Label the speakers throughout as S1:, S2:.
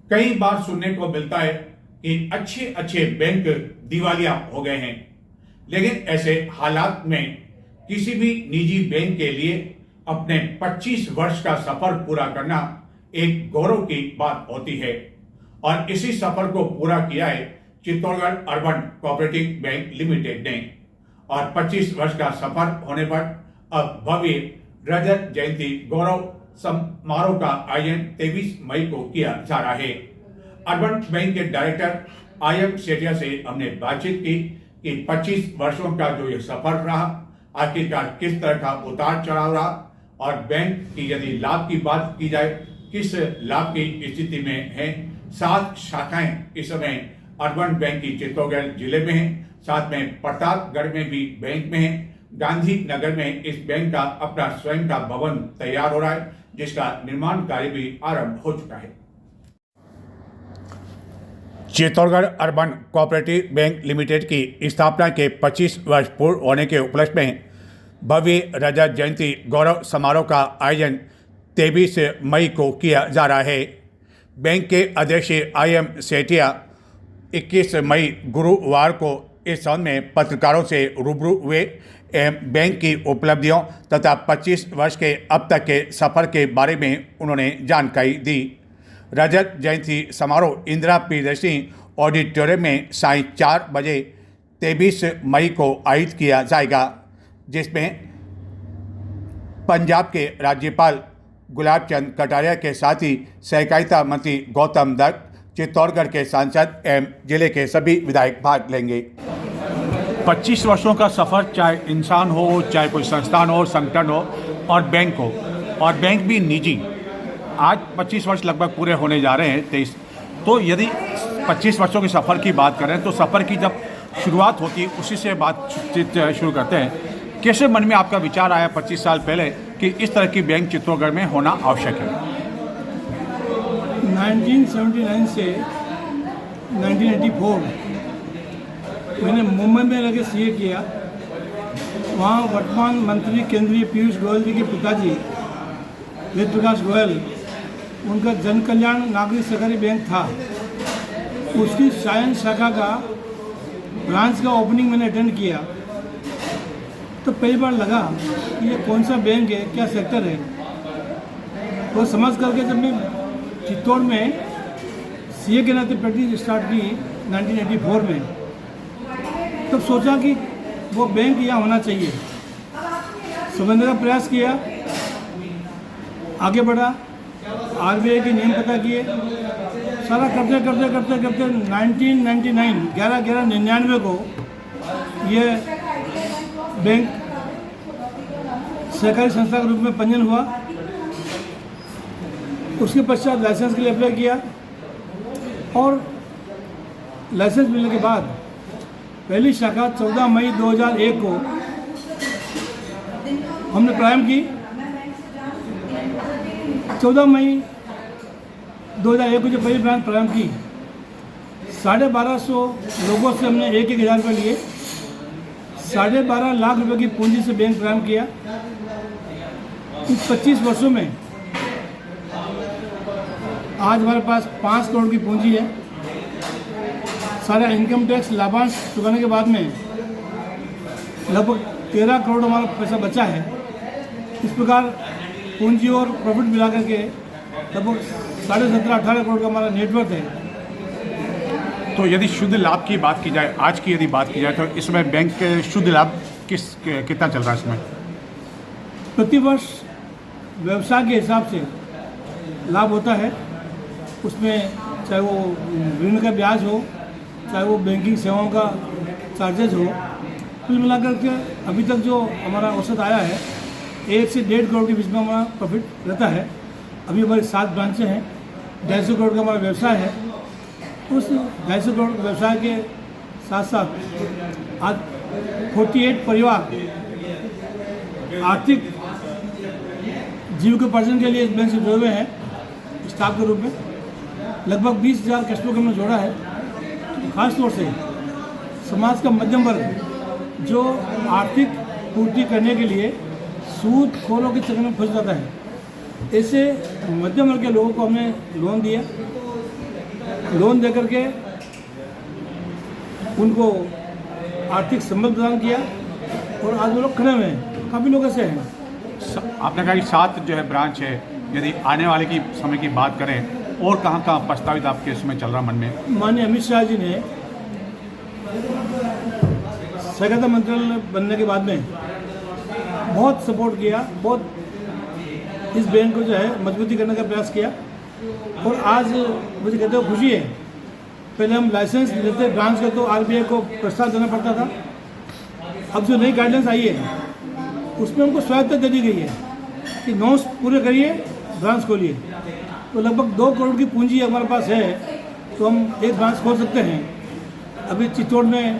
S1: कई बार सुनने को मिलता है कि अच्छे अच्छे बैंक दिवालिया हो गए हैं, लेकिन ऐसे हालात में किसी भी निजी बैंक के लिए अपने 25 वर्ष का सफर पूरा करना एक गौरव की बात होती है। और इसी सफर को पूरा किया है Chittorgarh urban cooperative bank limited ने। और 25 वर्ष का सफर होने पर अब भव्य रजत जयंती गौरव समारोह का आयोजन 23 मई को किया जा रहा है। अर्बन बैंक के डायरेक्टर IM सेठिया से हमने बातचीत की कि 25 वर्षों का जो ये सफर रहा, आखिरकार किस तरह का उतार चढ़ाव रहा और बैंक की यदि लाभ की बात की जाए किस लाभ की स्थिति में है। 7 शाखाएं इस समय अर्बन बैंक की चित्तौड़गढ़ जिले में है, साथ में प्रतापगढ़ में भी बैंक में है। गांधी नगर में इस बैंक का अपना स्वयं का भवन तैयार हो रहा है, जिसका निर्माण कार्य भी आरंभ हो चुका है। Chittorgarh urban cooperative bank limited की स्थापना के 25 वर्ष पूर्ण होने के उपलक्ष्य में भव्य रजत जयंती गौरव समारोह का आयोजन 23 मई को किया जा रहा है। बैंक के अध्यक्ष IM सेठिया 21 मई गुरुवार को इस संबंध में पत्रकारों से रूबरू हुए एवं बैंक की उपलब्धियों तथा 25 वर्ष के अब तक के सफर के बारे में उन्होंने जानकारी दी। रजत जयंती समारोह इंदिरा प्रियदर्शनी ऑडिटोरियम में सायं 4 बजे 23 मई को आयोजित किया जाएगा, जिसमें पंजाब के राज्यपाल गुलाब चंद कटारिया के साथ ही सहकारिता मंत्री गौतम दत्त, चित्तौड़गढ़ के सांसद एवं जिले के सभी विधायक भाग लेंगे।
S2: 25 वर्षों का सफ़र, चाहे इंसान हो, चाहे कोई संस्थान हो, संगठन हो और बैंक हो, और बैंक भी निजी, आज 25 वर्ष लगभग पूरे होने जा रहे हैं 23। तो यदि 25 वर्षों के सफ़र की बात करें तो सफ़र की जब शुरुआत होती है उसी से बातचीत शुरू करते हैं। कैसे मन में आपका विचार आया 25 साल पहले कि इस तरह की बैंक चित्तौड़गढ़ में होना आवश्यक है?
S3: 1979 से 1984 मैंने मुंबई में रह के CA किया। वहाँ वर्तमान मंत्री केंद्रीय पीयूष गोयल जी के पिताजी वेद प्रकाश गोयल, उनका जन कल्याण नागरिक सहकारी बैंक था। उसकी सायन शाखा का ब्रांच का ओपनिंग मैंने अटेंड किया। तो पहली बार लगा कि ये कौन सा बैंक है, क्या सेक्टर है। तो समझ करके जब मैं चित्तौड़ में CA के नाते प्रैक्टिस स्टार्ट की 1984 में, तब सोचा कि वो बैंक यहाँ होना चाहिए। समझने का प्रयास किया, आगे बढ़ा, RBI के नियम पता किए, सारा करते करते करते करते 1999 11/11/99 को ये बैंक सहकारी संस्था के रूप में पंजीयन हुआ। उसके पश्चात लाइसेंस के लिए अप्लाई किया और लाइसेंस मिलने के बाद पहली शाखा 14 मई 2001 को हमने प्रारंभ की। 14 मई 2001 को जो पहली ब्रांच प्रारंभ की, 1250 लोगों से हमने 1,000 रुपये लिए। 12.5 लाख रुपए की पूंजी से बैंक प्रारंभ किया। इस 25 वर्षों में आज हमारे पास 5 करोड़ की पूंजी है। सारा इनकम टैक्स लाभांश चुकाने के बाद में लगभग 13 करोड़ हमारा पैसा बचा है। इस प्रकार पूंजी और प्रॉफिट मिला करके लगभग 17.5-18 करोड़ का हमारा नेटवर्क है।
S2: तो यदि शुद्ध लाभ की बात की जाए, आज की यदि बात की जाए, तो इसमें बैंक के शुद्ध लाभ कितना चल रहा है इसमें?
S3: प्रतिवर्ष व्यवसाय के हिसाब से लाभ होता है। उसमें चाहे वो ऋण का ब्याज हो, चाहे वो बैंकिंग सेवाओं का चार्जेज हो, कुल मिलाकर के अभी तक जो हमारा औसत आया है 1 से 1.5 करोड़ के बीच में हमारा प्रॉफिट रहता है। अभी हमारी 7 ब्रांचें हैं, 250 करोड़ का हमारा व्यवसाय है। उस 250 करोड़ व्यवसाय के साथ साथ आज 48 परिवार आर्थिक जीविकोपार्जन के लिए इस बैंक से जुड़े हुए हैं स्टाफ के रूप में। लगभग 20,000 कस्टमर को हमने जोड़ा है। खासतौर से समाज का मध्यम वर्ग जो आर्थिक पूर्ति करने के लिए सूद खोलों के चक्कर में फंस जाता है, ऐसे मध्यम वर्ग के लोगों को हमने लोन दिया। लोन दे करके उनको आर्थिक संबल प्रदान किया और आज वो लोग खड़े हुए हैं। काफ़ी लोग ऐसे हैं।
S2: आपने कहा कि 7 जो है ब्रांच है, यदि आने वाले की समय की बात करें और कहाँ कहाँ प्रस्तावित आपके इसमें चल रहा मन में?
S3: माननीय अमित शाह जी ने सहकारिता मंत्रालय बनने के बाद में बहुत सपोर्ट किया, बहुत इस बैंक को जो है मजबूती करने का प्रयास किया और आज मुझे कहते हो खुशी है। पहले हम लाइसेंस लेते ब्रांच का तो आरबीआई को प्रस्ताव देना पड़ता था। अब जो नई गाइडलाइंस आई है उसमें हमको स्वायत्तता दे दी गई है कि नॉर्म्स पूरे करिए, ब्रांच खोलिए। तो लगभग 2 करोड़ की पूंजी हमारे पास है तो हम एक ब्रांच खोल सकते हैं। अभी चित्तौड़ में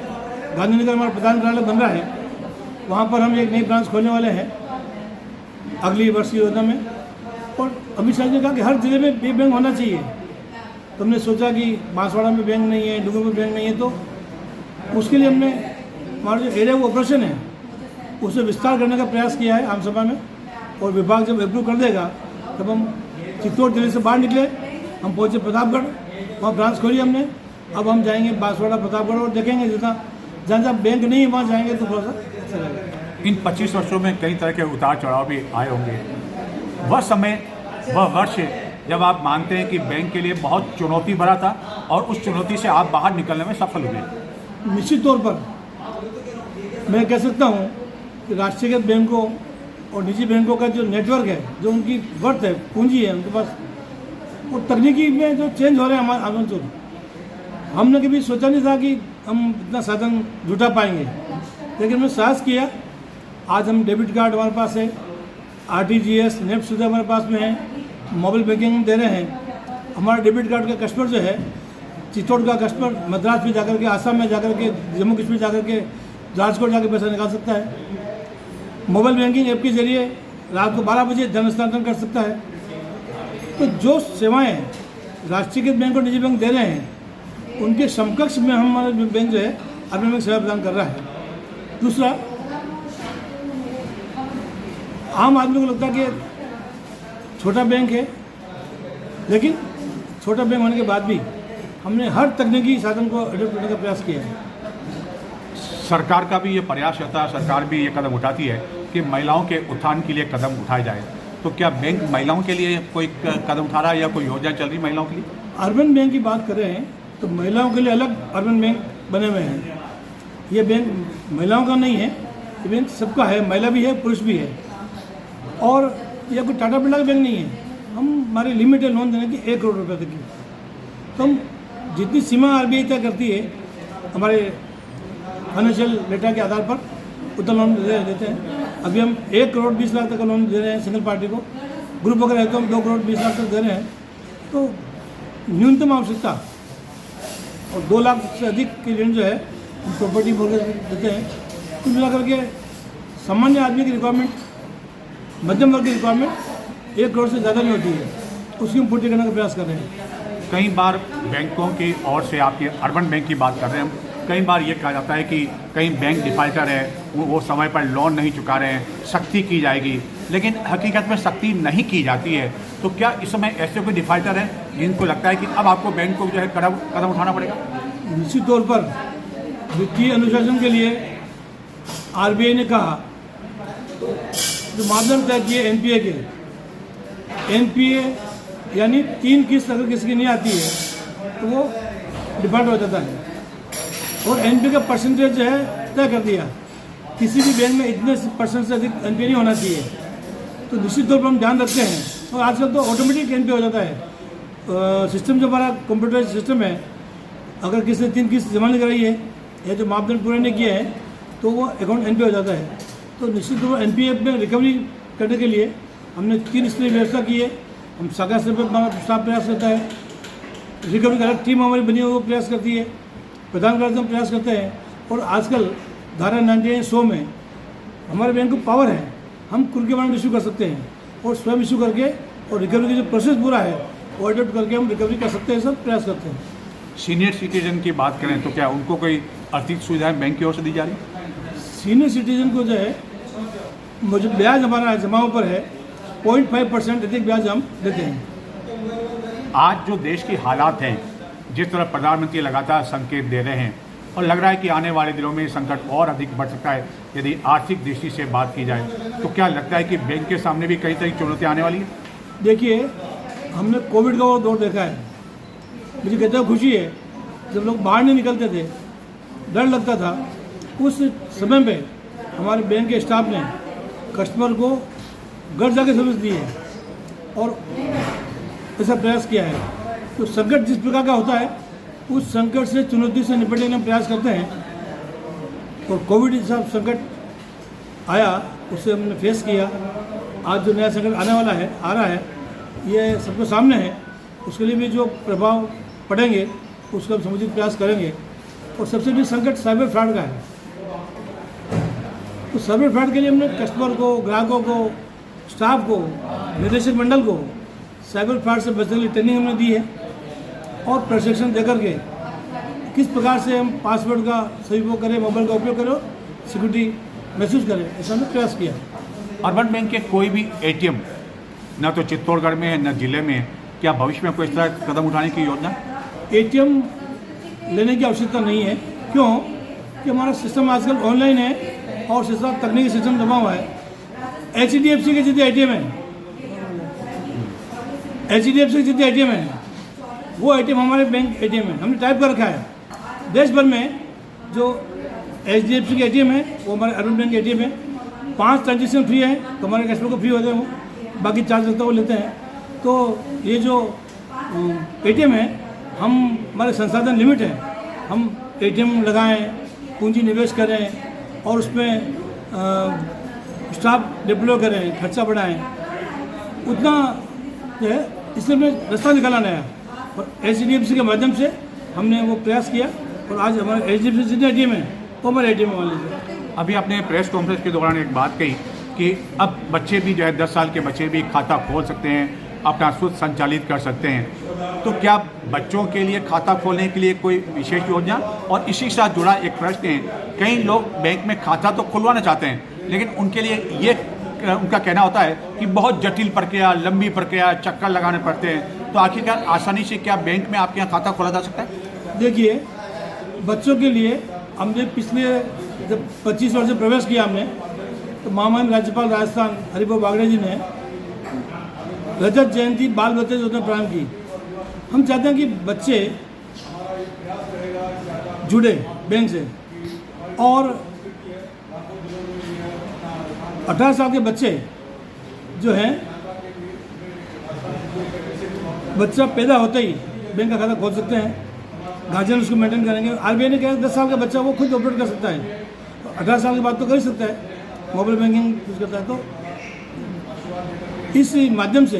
S3: गांधीनगर हमारा प्रधान कार्यालय बन रहा है, वहाँ पर हम एक नई ब्रांच खोलने वाले हैं अगली वर्ष की योजना में। और अमित शाह जी ने कहा कि हर जिले में ये बैंक होना चाहिए। तो हमने सोचा कि बांसवाड़ा में बैंक नहीं है, डूंगरपुर में बैंक नहीं है, तो उसके लिए हमने हमारा जो एरिया ऑपरेशन है उसे विस्तार करने का प्रयास किया है आम सभा में। और विभाग जब अप्रूव कर देगा तब हम चित्तौड़ जिले से बाहर निकले, हम पहुँचे प्रतापगढ़, वहाँ ब्रांच खोली हमने। अब हम जाएंगे बांसवाड़ा, प्रतापगढ़ और देखेंगे जहाँ जहाँ बैंक नहीं है वहाँ जाएंगे तो थोड़ा सा अच्छा लगेगा।
S2: इन 25 वर्षों में कई तरह के उतार चढ़ाव भी आए होंगे। वह समय, वह वर्ष जब आप मानते हैं कि बैंक के लिए बहुत चुनौती भरा था और उस चुनौती से आप बाहर निकलने में सफल हुए।
S3: निश्चित तौर पर मैं कह सकता हूँ कि राष्ट्रीयकृत बैंकों और निजी बैंकों का जो नेटवर्क है, जो उनकी वर्थ है, पूंजी है उनके पास, वो तकनीकी में जो चेंज हो रहे हैं हमारे हमने कभी सोचा नहीं था कि हम इतना साधन जुटा पाएंगे, लेकिन हमने साहस किया। आज हम डेबिट कार्ड हमारे पास है, आरटीजीएस, नेफ्ट सुविधा हमारे पास में है, मोबाइल बैंकिंग हम दे रहे हैं। हमारा डेबिट कार्ड का कस्टमर जो है, चित्तौड़ का कस्टमर मद्रास में जाकर के, आसाम में जाकर के, जम्मू कश्मीर जाकर के, राजकोट जाकर पैसा निकाल सकता है। मोबाइल बैंकिंग ऐप के जरिए रात को 12 बजे धन हस्तांतरण कर सकता है। तो जो सेवाएं राष्ट्रीयकृत बैंक और निजी बैंक दे रहे हैं उनके समकक्ष में हमारा बैंक जो है अर्बन बैंक सेवा प्रदान कर रहा है। दूसरा, आम आदमी को लगता है कि छोटा बैंक है, लेकिन छोटा बैंक होने के बाद भी हमने हर तकनीकी साधन को अडॉप्ट करने का प्रयास किया है।
S2: सरकार का भी ये प्रयास रहता है, सरकार भी ये कदम उठाती है कि महिलाओं के उत्थान के लिए कदम उठाए जाए। तो क्या बैंक महिलाओं के लिए कोई कदम उठा रहा है या कोई योजना चल रही महिलाओं के लिए?
S3: अर्बन बैंक की बात करें तो महिलाओं के लिए अलग अर्बन बैंक बने हुए हैं। ये बैंक महिलाओं का नहीं है, ये बैंक सबका है, महिला भी है, पुरुष भी है। और यह कोई टाटा बिरला का बैंक नहीं है। हमारी लिमिट है लोन देने की 1 करोड़ रुपये तक की। तो हम जितनी सीमा आरबीआई तय करती है हमारे फाइनेंशियल डेटा के आधार पर उतना लोन देते हैं। अभी हम 1 करोड़ 20 लाख तक का लोन दे रहे हैं सिंगल पार्टी को। ग्रुप अगर है तो हम 2 करोड़ 20 लाख तक दे रहे हैं। तो न्यूनतम आवश्यकता और 2 लाख से अधिक की ऋण जो है हम प्रॉपर्टी मॉर्गेज देते हैं। कुल मिला करके सामान्य आदमी की रिक्वायरमेंट, मध्यम वर्ग की रिक्वायरमेंट 1 करोड़ से ज़्यादा नहीं होती है, उसकी हम पूर्ति करने का प्रयास कर रहे हैं।
S2: कई बार बैंकों की ओर से, आपके अर्बन बैंक की बात कर रहे हैं हम, कई बार ये कहा जाता है कि कई बैंक डिफाल्टर है, वो समय पर लोन नहीं चुका रहे हैं, सख्ती की जाएगी, लेकिन हकीकत में सख्ती नहीं की जाती है। तो क्या इस समय ऐसे कोई डिफाल्टर हैं जिनको लगता है कि अब आपको बैंक को जो है कदम उठाना पड़ेगा?
S3: निश्चित तौर पर वित्तीय अनुशासन के लिए आरबीआई ने कहा जो मापदंड तय किए एनपीए के, एनपीए यानी 3 किस्त अगर किसी की नहीं आती है तो वो डिफॉल्ट हो जाता है। और एनपीए का परसेंटेज जो है तय कर दिया, किसी भी बैंक में इतने % से अधिक एनपीए नहीं होना चाहिए। तो निश्चित तौर पर हम ध्यान रखते हैं। और आजकल तो ऑटोमेटिक एनपीए हो जाता है। सिस्टम जो हमारा कंप्यूटराइज सिस्टम है, अगर किसी ने 3 किस्त जमा नहीं कराई है या जो मापदंड पूरे नहीं किए हैं तो वो अकाउंट एनपीए हो जाता है। तो निश्चित तौर पर एनपीए में रिकवरी करने के लिए हमने 3 स्तरीय व्यवस्था की है। हम शाखा स्तर पर हमारा स्टाफ प्रयास करता है, रिकवरी का अलग टीम हमारी बनी हुई वो प्रयास करती है, प्रधान कार्यालय हम प्रयास करते हैं। और आजकल धारा 99 में हमारे बैंक को पावर है, हम खुल के वारंट इशू कर सकते हैं और स्वयं इशू करके और रिकवरी की जो प्रोसेस पूरा है वो अडॉप्ट करके हम रिकवरी कर सकते हैं, सब प्रयास करते हैं।
S2: सीनियर सिटीजन की बात करें तो क्या उनको कोई आर्थिक सुविधाएं बैंक की ओर से दी जा रही?
S3: सीनियर सिटीजन को जो है मुझे ब्याज हमारा जमाओं पर है 0.5% अधिक ब्याज हम देते हैं।
S2: आज जो देश की हालात हैं, जिस तरह प्रधानमंत्री लगातार संकेत दे रहे हैं और लग रहा है कि आने वाले दिनों में संकट और अधिक बढ़ सकता है यदि आर्थिक दृष्टि से बात की जाए, तो क्या लगता है कि बैंक के सामने भी कई तरह की चुनौतियाँ आने वाली है?
S3: देखिए, हमने कोविड का वो दौर देखा है। मुझे कहते हुए खुशी है, जब लोग बाहर नहीं निकलते थे, डर लगता था, उस समय पे हमारे बैंक के स्टाफ ने कस्टमर को घर जाके सर्विस दी है और ऐसा प्रयास किया है। तो संकट जिस प्रकार का होता है, उस संकट से चुनौती से निपटने का प्रयास करते हैं। और कोविड जैसा संकट आया, उससे हमने फेस किया। आज जो नया संकट आने वाला है, आ रहा है, ये सबके सामने है। उसके लिए भी जो प्रभाव पड़ेंगे उसका हम समुचित प्रयास करेंगे। और सबसे बड़ी संकट साइबर फ्रॉड का है। तो साइबर फ्रॉड के लिए हमने कस्टमर को, ग्राहकों को, स्टाफ को, निदेशक मंडल को साइबर फ्रॉड से बचने के लिए ट्रेनिंग हमने दी है और प्रशिक्षण देकर के किस प्रकार से हम पासवर्ड का सही उपयोग करें, मोबाइल का उपयोग करें, सिक्योरिटी महसूस करें, ऐसा हमने प्रयास किया।
S2: अर्बन बैंक के कोई भी एटीएम न तो चित्तौड़गढ़ में है न जिले में है, क्या भविष्य में कोई इस तरह कदम उठाने की योजना?
S3: एटीएम लेने की आवश्यकता नहीं है। क्यों? कि हमारा सिस्टम आजकल ऑनलाइन है और सिस्टम तकनीकी सिस्टम जमा हुआ है। HDFC के जितने एटीएम है, HDFC के जितने एटीएम है, वो एटीएम हमारे बैंक एटीएम है। हमने टाइप कर रखा है। देश भर में जो HDFC के एटीएम है वो हमारे अर्बन बैंक के एटीएम है। 5 ट्रांजेक्शन फ्री है तो हमारे कस्टमर को फ्री होते हैं, वो बाकी चार्ज लगता है वो लेते हैं। तो ये जो एटीएम है, हमारे संसाधन लिमिट है। हम एटीएम लगाएं, पूंजी निवेश करें और उसमें स्टाफ डिप्लॉय करें, खर्चा बढ़ाएं, उतना जो है इसलिए हमने रास्ता निकाला नया। और HDFC के माध्यम से हमने वो प्रयास किया और आज हमारे HDFC जितने एटीएम है वो हमारे एटीएम मान लीजिए।
S2: अभी आपने प्रेस कॉन्फ्रेंस के दौरान एक बात कही कि अब बच्चे भी जो है 10 साल के बच्चे भी खाता खोल सकते हैं, अपना खुद संचालित कर सकते हैं। तो क्या बच्चों के लिए खाता खोलने के लिए कोई विशेष योजना? और इसी के साथ जुड़ा एक प्रश्न है, कई लोग बैंक में खाता तो खुलवाना चाहते हैं लेकिन उनके लिए ये उनका कहना होता है कि बहुत जटिल प्रक्रिया, लंबी प्रक्रिया, चक्कर लगाने पड़ते हैं। तो आखिरकार आसानी से क्या बैंक में आपके यहाँ खाता खोला जा सकता है?
S3: देखिए, बच्चों के लिए हमने पिछले जब 25 वर्ष से प्रवेश किया हमने, तो महामहिम राज्यपाल राजस्थान हरिभाऊ बागड़े जी ने रजत जयंती बाल बचत योजना प्रारंभ की। हम चाहते हैं कि बच्चे जुड़े बैंक से और 18 साल के बच्चे जो हैं, बच्चा पैदा होते ही बैंक का खाता खोल सकते हैं। गार्जियन उसको मेंटेन करेंगे। RBI ने कहा 10 साल का बच्चा वो खुद ऑपरेट कर सकता है, 18 साल के बाद तो कर ही सकता है, मोबाइल बैंकिंग यूज करता है। तो इस माध्यम से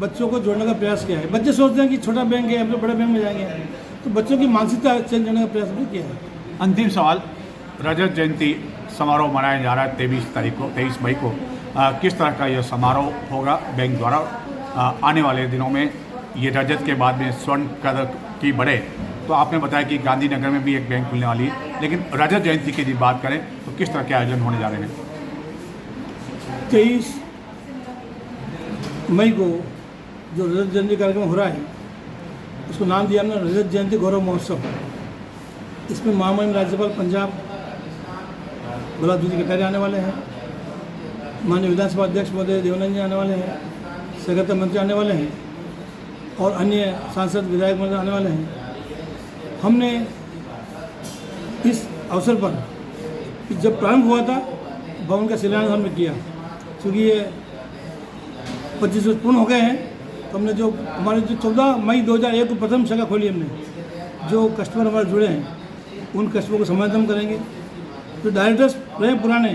S3: बच्चों को जोड़ने का प्रयास किया है। बच्चे सोचते हैं कि छोटा बैंक है, हम लोग बड़े बैंक में जाएंगे, तो बच्चों की मानसिकता चेंज करने का प्रयास भी किया है।
S2: अंतिम सवाल, रजत जयंती समारोह मनाया जा रहा है 23 मई को। किस तरह का यह समारोह होगा बैंक द्वारा? आने वाले दिनों में ये रजत के बाद में स्वर्ण कदर की बढ़े, तो आपने बताया कि गांधीनगर में भी एक बैंक खुलने वाली है, लेकिन रजत जयंती की यदि बात करें तो किस तरह के आयोजन होने जा रहे हैं?
S3: 23 मई को जो रजत जयंती कार्यक्रम हो रहा है, उसको नाम दिया हमने रजत जयंती गौरव महोत्सव। इसमें महामहिम राज्यपाल पंजाब गुलाब जी कटारिया आने वाले हैं, माननीय विधानसभा अध्यक्ष महोदय देवानंद जी आने वाले हैं, सहकारिता मंत्री आने वाले हैं और अन्य सांसद विधायक मंत्री आने वाले हैं। हमने इस अवसर पर जब प्रारंभ हुआ था, भवन का शिलान्यास हमने किया। क्योंकि ये 25 वर्ष पूर्ण हो गए हैं, तो हमने जो हमारे जो 14 मई 2001 को प्रथम शाखा खोली हमने, जो कस्टमर हमारे जुड़े हैं उन कस्टमर को सम्मानित हम करेंगे। जो डायरेक्टर्स रहे पुराने,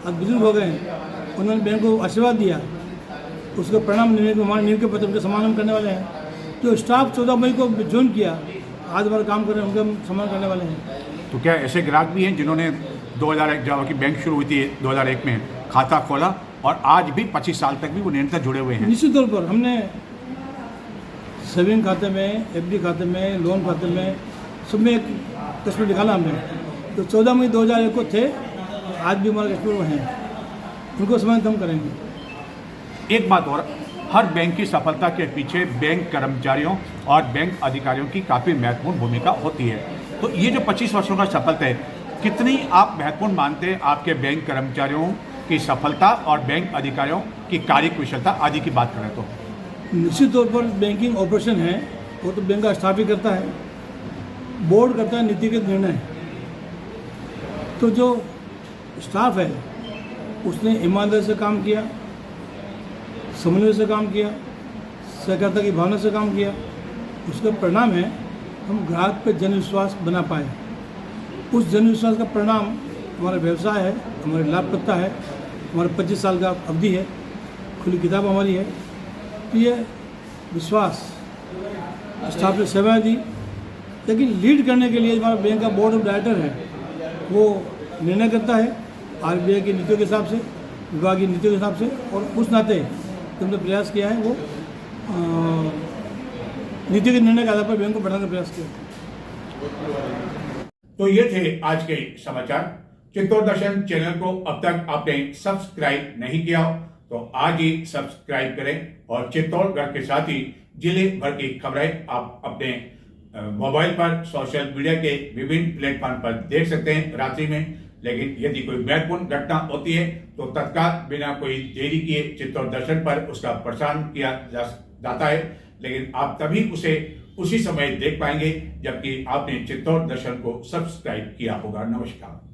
S3: आज बुजुर्ग हो गए हैं, उन्होंने बैंक को आशीर्वाद दिया, उसका प्रणाम नींव के पत्र उनका सम्मान हम करने वाले हैं। जो स्टाफ 14 मई को ज्वाइन किया, आज हमारा काम कर रहे हैं, उनका हम सम्मान करने वाले हैं।
S2: तो क्या ऐसे ग्राहक भी हैं जिन्होंने 2001 जब बैंक शुरू हुई थी 2001 में खाता खोला और आज भी 25 साल तक भी वो निरंतर जुड़े हुए हैं?
S3: निश्चित तौर पर हमने सेविंग खाते में, FD खाते में, लोन खाते में, सब में एक कस्टमर निकाला हमने। तो 14 मई 2001 को थे, आज भी हमारे कस्टमर हैं, उनको सम्मानित हम करेंगे।
S2: एक बात और, हर बैंक की सफलता के पीछे बैंक कर्मचारियों और बैंक अधिकारियों की काफ़ी महत्वपूर्ण भूमिका होती है। तो ये जो 25 वर्षों का सफलता है, कितनी आप महत्वपूर्ण मानते हैं आपके बैंक कर्मचारियों की सफलता और बैंक अधिकारियों की कार्य कुशलता आदि की बात करें तो?
S3: निश्चित तौर पर बैंकिंग ऑपरेशन है वो तो बैंक का स्टाफ ही करता है, बोर्ड करता है नीतिगत निर्णय। तो जो स्टाफ है उसने ईमानदारी से काम किया, समन्वय से काम किया, सहकारिता की भावना से काम किया। उसका परिणाम है हम ग्राहक पे जन विश्वास बना पाए। उस जन विश्वास का परिणाम हमारा व्यवसाय है, हमारी लाभप्रदता है, हमारे 25 साल का अवधि है, खुली किताब हमारी है। तो ये विश्वास स्टाफ ने सेवाएं दी, लेकिन लीड करने के लिए हमारा बैंक का बोर्ड ऑफ डायरेक्टर है वो निर्णय करता है आरबीआई की नीतियों के हिसाब से, विभाग की नीतियों के हिसाब से। और उस नाते हमने प्रयास किया है वो नीति के निर्णय के आधार पर बैंक को बढ़ाने का प्रयास किया।
S1: तो ये थे आज के समाचार। चित्तौड़ दर्शन चैनल को अब तक आपने सब्सक्राइब नहीं किया तो आज ही सब्सक्राइब करें और चित्तौड़गढ़ के साथ ही जिले भर की खबरें आप अपने मोबाइल पर सोशल मीडिया के विभिन्न प्लेटफॉर्म पर देख सकते हैं रात्रि में। लेकिन यदि कोई महत्वपूर्ण घटना होती है तो तत्काल बिना कोई देरी किए चित्तौड़ दर्शन पर उसका प्रसारण किया जाता है, लेकिन आप तभी उसे उसी समय देख पाएंगे जबकि आपने चित्तौड़ दर्शन को सब्सक्राइब किया होगा। नमस्कार।